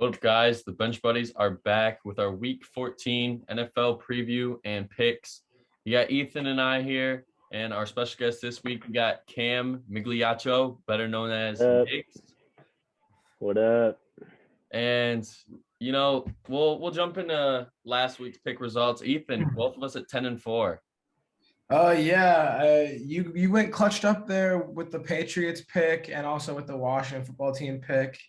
What up, guys? The Bench Buddies are back with our Week 14 NFL preview and picks. You got Ethan and I here, and our special guest this week, we got Cam Migliaccio, better known as What up? Migs. What up? And we'll jump into last week's pick results. Ethan, both of us at 10-4. You went clutched up there with the Patriots pick and also with the Washington football team pick.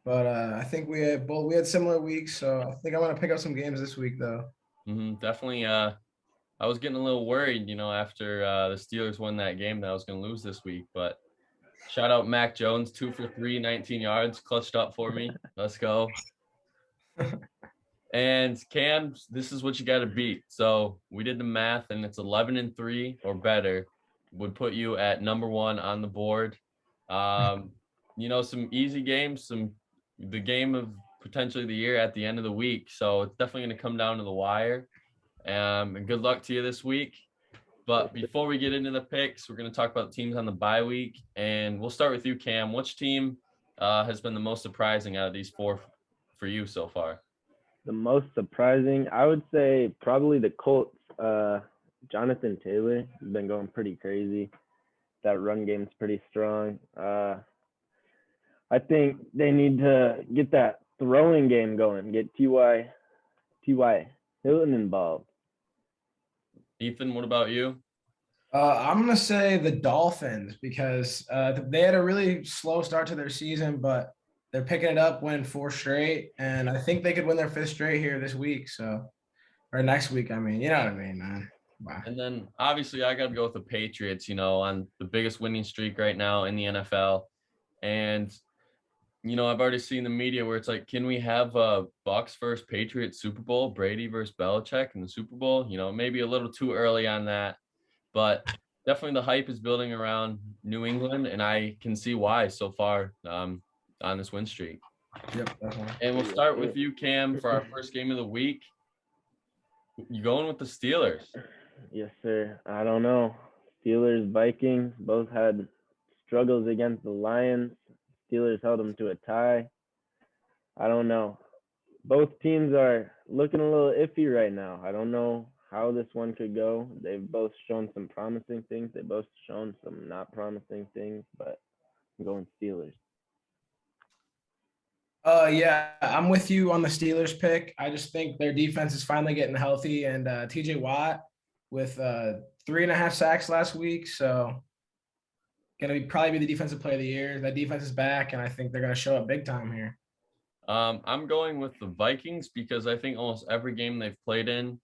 But I think we had similar weeks, so I think I'm gonna pick up some games this week though. Definitely. I was getting a little worried, after the Steelers won that game that I was going to lose this week. But shout out Mac Jones, 2 for 3, 19 yards, clutched up for me. Let's go. And Cam, this is what you got to beat. So we did the math, and it's 11-3 or better would put you at number 1 on the board. Some easy games, the game of potentially the year at the end of the week. So it's definitely going to come down to the wire. And good luck to you this week. But before we get into the picks, we're going to talk about teams on the bye week. And we'll start with you, Cam. Which team has been the most surprising out of these 4 for you so far? The most surprising, I would say probably the Colts. Jonathan Taylor has been going pretty crazy. That run game's pretty strong. I think they need to get that throwing game going, get T.Y. Hilton involved. Ethan, what about you? I'm gonna say the Dolphins because they had a really slow start to their season, but they're picking it up, winning 4 straight, and I think they could win their 5th straight here this week. Or next week. I mean, you know what I mean, man. Wow. And then obviously I got to go with the Patriots. On the biggest winning streak right now in the NFL, and I've already seen the media where it's like, can we have Bucs versus Patriots Super Bowl, Brady versus Belichick in the Super Bowl? Maybe a little too early on that, but definitely the hype is building around New England, and I can see why so far on this win streak. Yep, definitely. And we'll start with you, Cam, for our first game of the week. You going with the Steelers? Yes, sir. I don't know. Steelers, Vikings both had struggles against the Lions. Steelers held them to a tie. I don't know. Both teams are looking a little iffy right now. I don't know how this one could go. They've both shown some promising things. They've both shown some not promising things, but I'm going Steelers. I'm with you on the Steelers pick. I just think their defense is finally getting healthy, and T.J. Watt with 3.5 sacks last week, so probably be the defensive player of the year. That defense is back, and I think they're gonna show up big time here. I'm going with the Vikings because I think almost every game they've played in,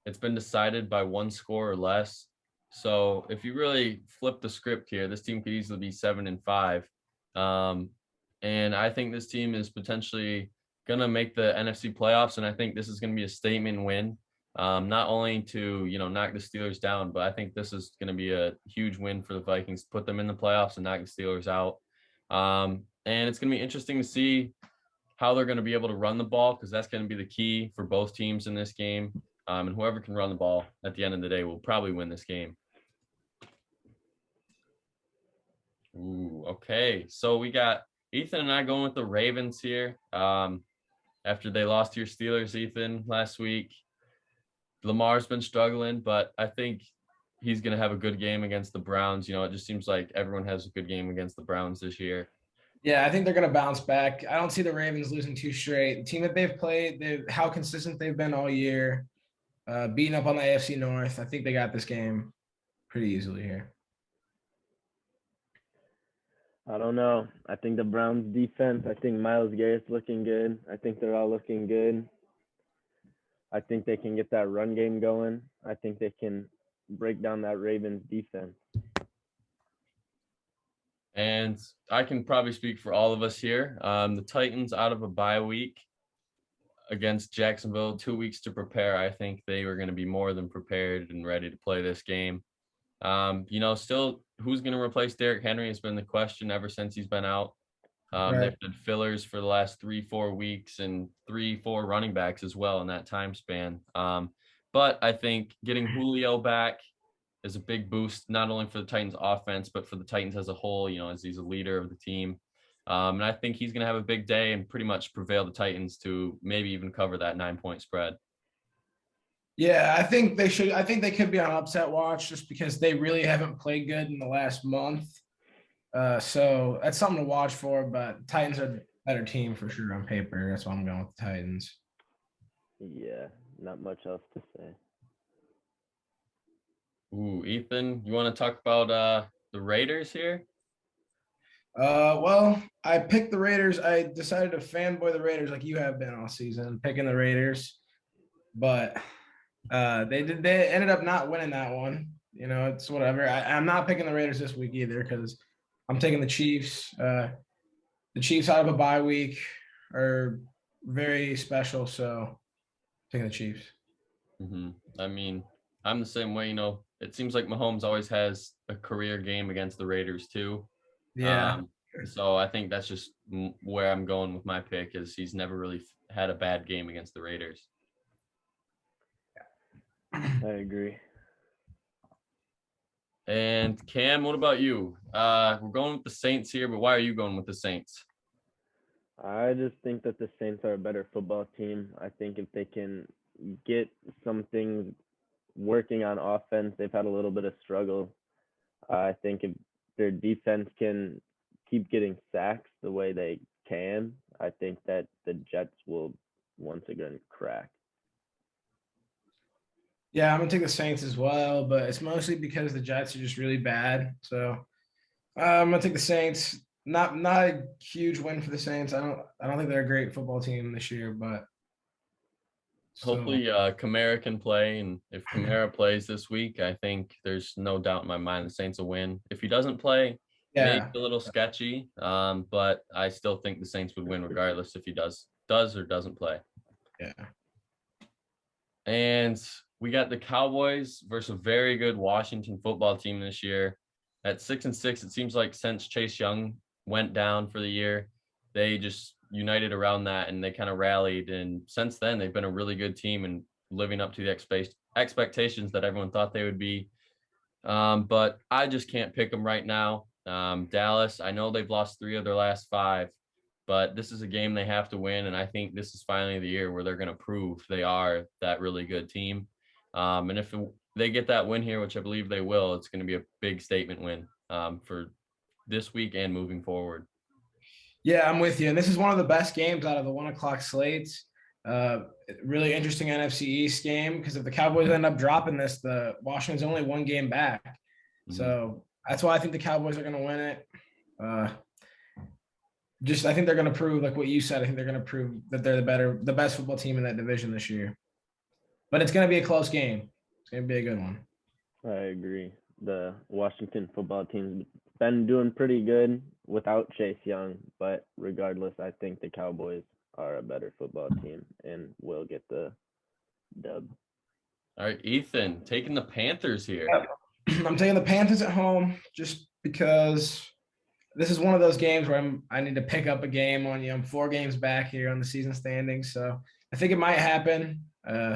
it's been decided by 1 score or less. So if you really flip the script here, this team could easily be 7-5. And I think this team is potentially going to make the NFC playoffs. And I think this is going to be a statement win, not only to, knock the Steelers down, but I think this is going to be a huge win for the Vikings, put them in the playoffs and knock the Steelers out. And it's going to be interesting to see how they're going to be able to run the ball, because that's going to be the key for both teams in this game. And whoever can run the ball at the end of the day will probably win this game. Ooh, okay. So we got Ethan and I going with the Ravens here. After they lost to your Steelers, Ethan, last week. Lamar's been struggling, but I think he's going to have a good game against the Browns. It just seems like everyone has a good game against the Browns this year. Yeah, I think they're going to bounce back. I don't see the Ravens losing 2 straight. The team that they've played, how consistent they've been all year, beating up on the AFC North. I think they got this game pretty easily here. I don't know. I think the Browns defense, I think Myles Garrett's looking good. I think they're all looking good. I think they can get that run game going. I think they can break down that Ravens defense. And I can probably speak for all of us here. The Titans out of a bye week against Jacksonville, 2 weeks to prepare. I think they were going to be more than prepared and ready to play this game. Still, who's going to replace Derrick Henry has been the question ever since he's been out. Right. They've had fillers for the last 3-4 weeks and 3-4 running backs as well in that time span. But I think getting Julio back is a big boost, not only for the Titans offense, but for the Titans as a whole, as he's a leader of the team. And I think he's going to have a big day and pretty much prevail the Titans to maybe even cover that 9-point spread. Yeah, I think they should. I think they could be on upset watch just because they really haven't played good in the last month. So that's something to watch for. But Titans are the better team for sure on paper. That's why I'm going with the Titans. Yeah, not much else to say. Ooh, Ethan, you want to talk about the Raiders here? Well, I picked the Raiders. I decided to fanboy the Raiders like you have been all season, picking the Raiders. But they ended up not winning that one. You know, it's whatever. I'm not picking the Raiders this week either because I'm taking the Chiefs. The Chiefs out of a bye week are very special, so taking the Chiefs. Mm-hmm. I mean, I'm the same way. It seems like Mahomes always has a career game against the Raiders too. Yeah. So I think that's just where I'm going with my pick is he's never really had a bad game against the Raiders. I agree. And Cam, what about you? We're going with the Saints here, but why are you going with the Saints? I just think that the Saints are a better football team. I think if they can get some things working on offense, they've had a little bit of struggle. I think if their defense can keep getting sacks the way they can, I think that the Jets will once again crack. Yeah, I'm gonna take the Saints as well, but it's mostly because the Jets are just really bad. So I'm gonna take the Saints. Not a huge win for the Saints. I don't think they're a great football team this year, but hopefully Kamara can play, and if Kamara plays this week, I think there's no doubt in my mind the Saints will win. If he doesn't play, maybe a little sketchy, but I still think the Saints would win regardless if he does or doesn't play. Yeah. And we got the Cowboys versus a very good Washington football team this year. At 6-6, it seems like since Chase Young went down for the year, they just united around that and they kind of rallied. And since then, they've been a really good team and living up to the expectations that everyone thought they would be. But I just can't pick them right now. Dallas, I know they've lost 3 of their last 5, but this is a game they have to win. And I think this is finally the year where they're going to prove they are that really good team. And if they get that win here, which I believe they will, it's going to be a big statement win for this week and moving forward. Yeah, I'm with you. And this is one of the best games out of the 1:00 slates. Really interesting NFC East game because if the Cowboys end up dropping this, the Washington's only 1 game back. Mm-hmm. So that's why I think the Cowboys are going to win it. I think they're going to prove, like what you said, I think they're going to prove that they're the best football team in that division this year. But it's going to be a close game. It's going to be a good one. I agree. The Washington football team's been doing pretty good without Chase Young, but regardless, I think the Cowboys are a better football team and will get the dub. All right, Ethan, taking the Panthers here. I'm taking the Panthers at home just because this is one of those games where I need to pick up a game on you. I'm 4 games back here on the season standings, so I think it might happen.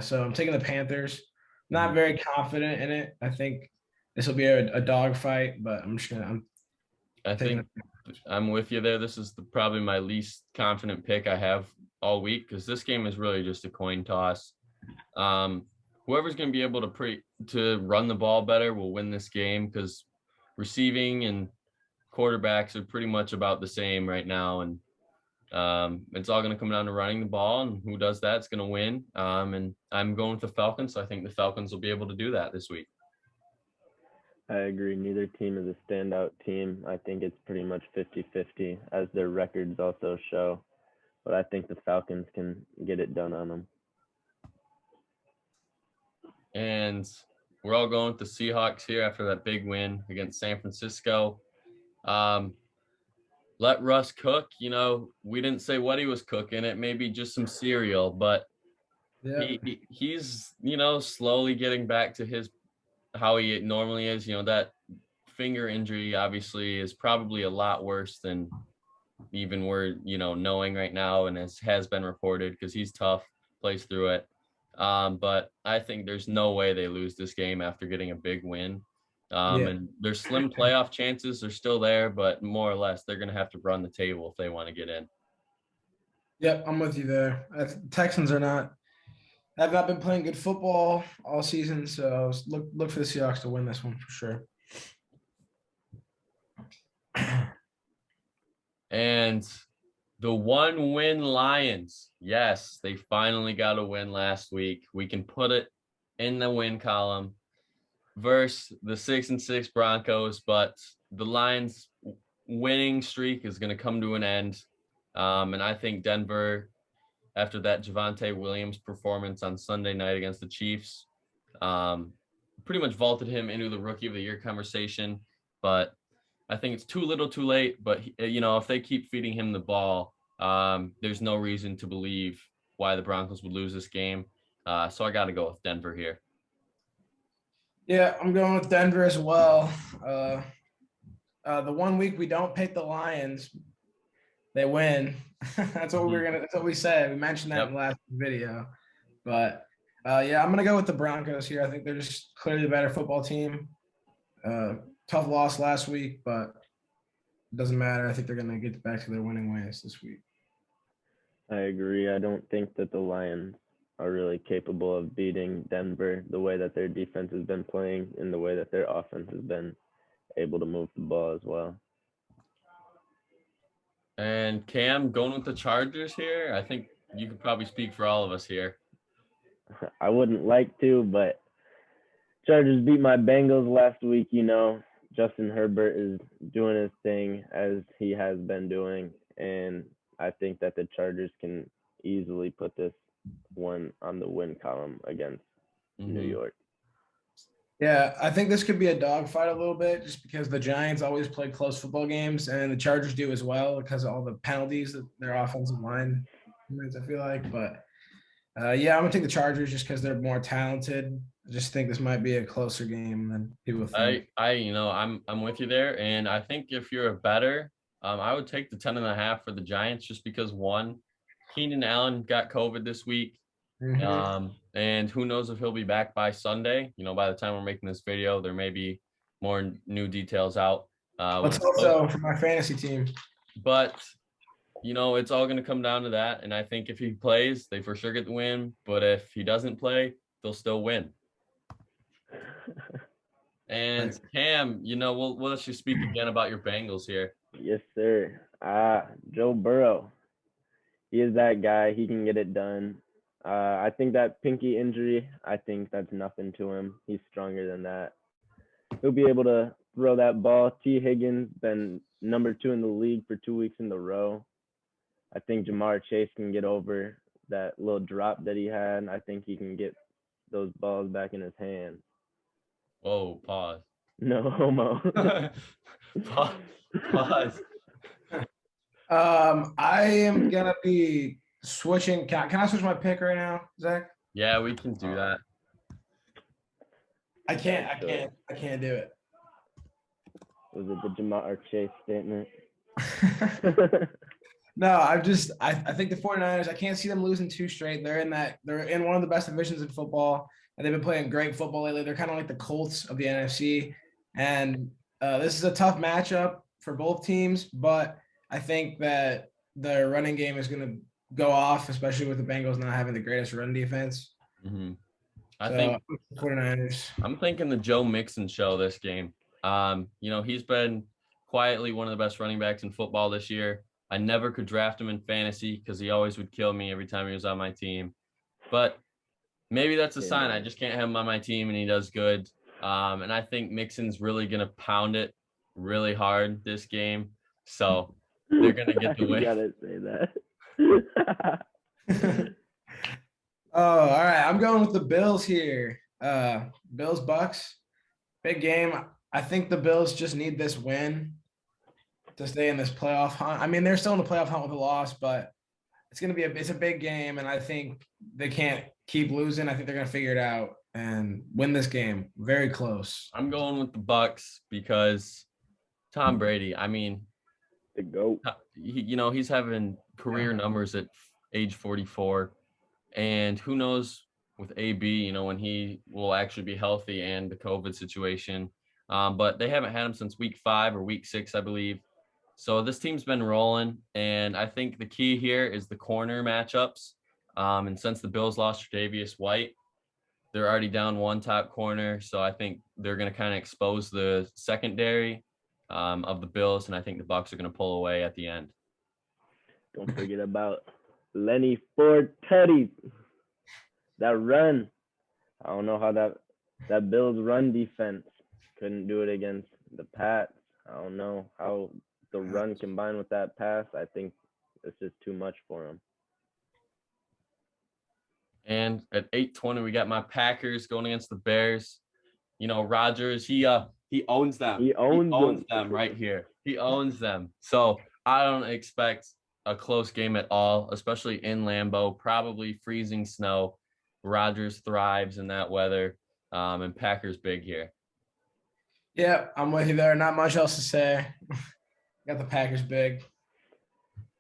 So I'm taking the Panthers. Not very confident in it. I think this will be a dog fight, but I think I'm with you there. This is probably my least confident pick I have all week because this game is really just a coin toss. Whoever's going to be able to run the ball better will win this game because receiving and quarterbacks are pretty much about the same right now, and it's all going to come down to running the ball, and who does that is going to win. And I'm going with the Falcons, so I think the Falcons will be able to do that this week. I agree. Neither team is a standout team. I think it's pretty much 50-50, as their records also show. But I think the Falcons can get it done on them. And we're all going with the Seahawks here after that big win against San Francisco. Let Russ cook. We didn't say what he was cooking. It may be just some cereal, but he's slowly getting back to how he normally is. That finger injury obviously is probably a lot worse than even we're knowing right now, and has been reported because he's tough, plays through it. But I think there's no way they lose this game after getting a big win. Yeah. And their slim playoff chances are still there, but more or less they're going to have to run the table if they want to get in. Yep, I'm with you there. Texans have not been playing good football all season, so look for the Seahawks to win this one for sure. And the 1-win Lions. Yes, they finally got a win last week. We can put it in the win column versus the 6-6 Broncos, but the Lions winning streak is going to come to an end. And I think Denver, after that Javonte Williams performance on Sunday night against the Chiefs, pretty much vaulted him into the Rookie of the Year conversation. But I think it's too little too late. But, if they keep feeding him the ball, there's no reason to believe why the Broncos would lose this game. So I got to go with Denver here. Yeah, I'm going with Denver as well. The 1 week we don't pick the Lions, they win. That's what we said. We mentioned that in the last video. But yeah, I'm gonna go with the Broncos here. I think they're just clearly the better football team. Tough loss last week, but it doesn't matter. I think they're gonna get back to their winning ways this week. I agree. I don't think that the Lions are really capable of beating Denver the way that their defense has been playing and the way that their offense has been able to move the ball as well. And Cam, going with the Chargers here, I think you could probably speak for all of us here. I wouldn't like to, but Chargers beat my Bengals last week. Justin Herbert is doing his thing as he has been doing, and I think that the Chargers can easily put this one on the win column against New York. Yeah, I think this could be a dogfight a little bit just because the Giants always play close football games and the Chargers do as well because of all the penalties that their offensive line commits, I feel like. But yeah, I'm gonna take the Chargers just because they're more talented. I just think this might be a closer game than people think. I'm with you there, and I think if you're a bettor, I would take the 10.5 for the Giants just because one, Keenan Allen got COVID this week. And who knows if he'll be back by Sunday. By the time we're making this video, there may be more new details out. Let's hope so for my fantasy team. But it's all going to come down to that. And I think if he plays, they for sure get the win. But if he doesn't play, they'll still win. And Cam, we'll let you speak again about your Bengals here. Yes, sir. Joe Burrow. He is that guy. He can get it done. I think that pinky injury, I think that's nothing to him. He's stronger than that. He'll be able to throw that ball. T. Higgins been number 2 in the league for 2 weeks in a row. I think Jamar Chase can get over that little drop that he had. I think he can get those balls back in his hands. Whoa, pause. No homo. Pause. I am gonna be switching. Can I switch my pick right now, Zach? Yeah, we can do that. I can't do it. Was it the Jamar Chase statement? No, I think the 49ers, I can't see them losing 2 straight. They're in one of the best divisions in football, and they've been playing great football lately. They're kind of like the Colts of the NFC. And this is a tough matchup for both teams, but I think that the running game is going to go off, especially with the Bengals not having the greatest run defense. I think 49ers. I'm thinking the Joe Mixon show this game. He's been quietly one of the best running backs in football this year. I never could draft him in fantasy because he always would kill me every time he was on my team. But maybe that's a sign. I just can't have him on my team, and he does good. And I think Mixon's really going to pound it really hard this game. So they're going to get the win. You gotta say that. Oh, all right. I'm going with the Bills here. Bills Bucks. Big game. I think the Bills just need this win to stay in this playoff hunt. I mean, they're still in the playoff hunt with a loss, but it's a big game, and I think they can't keep losing. I think they're gonna figure it out and win this game. Very close. I'm going with the Bucks because Tom Brady. I mean, the GOAT. He's having career numbers at age 44, and who knows with AB, when he will actually be healthy and the COVID situation. but they haven't had him since week 5 or week 6, I believe. So this team's been rolling, and I think the key here is the corner matchups. And since the Bills lost Tre'Davious White, they're already down one top corner. So I think they're going to kind of expose the secondary of the Bills, and I think the Bucs are going to pull away at the end. Don't forget about Lenny Fortetti. That run. I don't know how that Bills run defense couldn't do it against the Pats. I don't know how the run combined with that pass. I think it's just too much for him. And at 8:20, we got my Packers going against the Bears. You know, Rodgers, he owns them. He owns them right here. He owns them. So I don't expect a close game at all, especially in Lambeau, probably freezing snow. Rodgers thrives in that weather, and Packers big here. Yeah, I'm with you there. Not much else to say. Got the Packers big.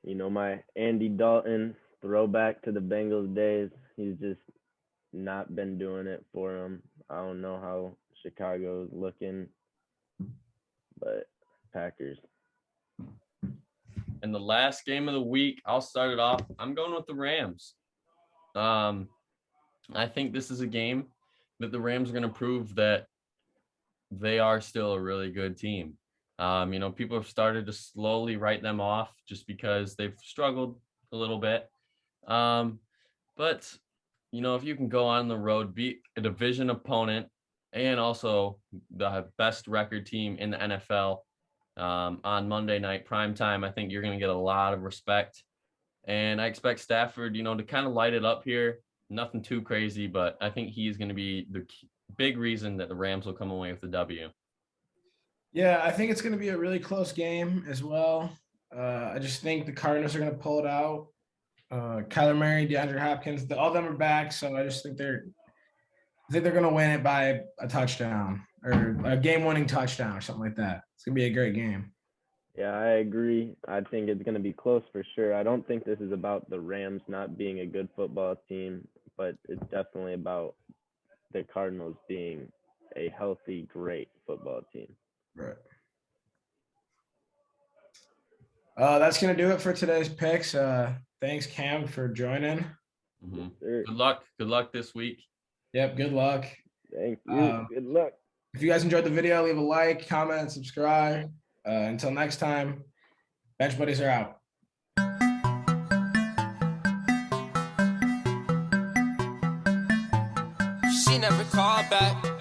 You know, my Andy Dalton throwback to the Bengals days. He's just not been doing it for him. I don't know how Chicago's looking, but Packers. And the last game of the week, I'll start it off. I'm going with the Rams. I think this is a game that the Rams are going to prove that they are still a really good team. You know, people have started to slowly write them off just because they've struggled a little bit. But, you know, if you can go on the road, beat a division opponent and also the best record team in the NFL on Monday night primetime, I think you're going to get a lot of respect. And I expect Stafford, you know, to kind of light it up here. Nothing too crazy, but I think he's going to be the big reason that the Rams will come away with the W. Yeah, I think it's going to be a really close game as well. I just think the Cardinals are going to pull it out. Kyler Murray, DeAndre Hopkins, all of them are back, so I just think they're going to win it by a touchdown or a game-winning touchdown or something like that. It's going to be a great game. Yeah, I agree. I think it's going to be close for sure. I don't think this is about the Rams not being a good football team, but it's definitely about the Cardinals being a healthy, great football team. Right. That's going to do it for today's picks. Thanks, Cam, for joining. Mm-hmm. Sure. Good luck this week. Yep, good luck. Thank you. Good luck. If you guys enjoyed the video, leave a like, comment, subscribe. Until next time, Bench Buddies are out. She never called back.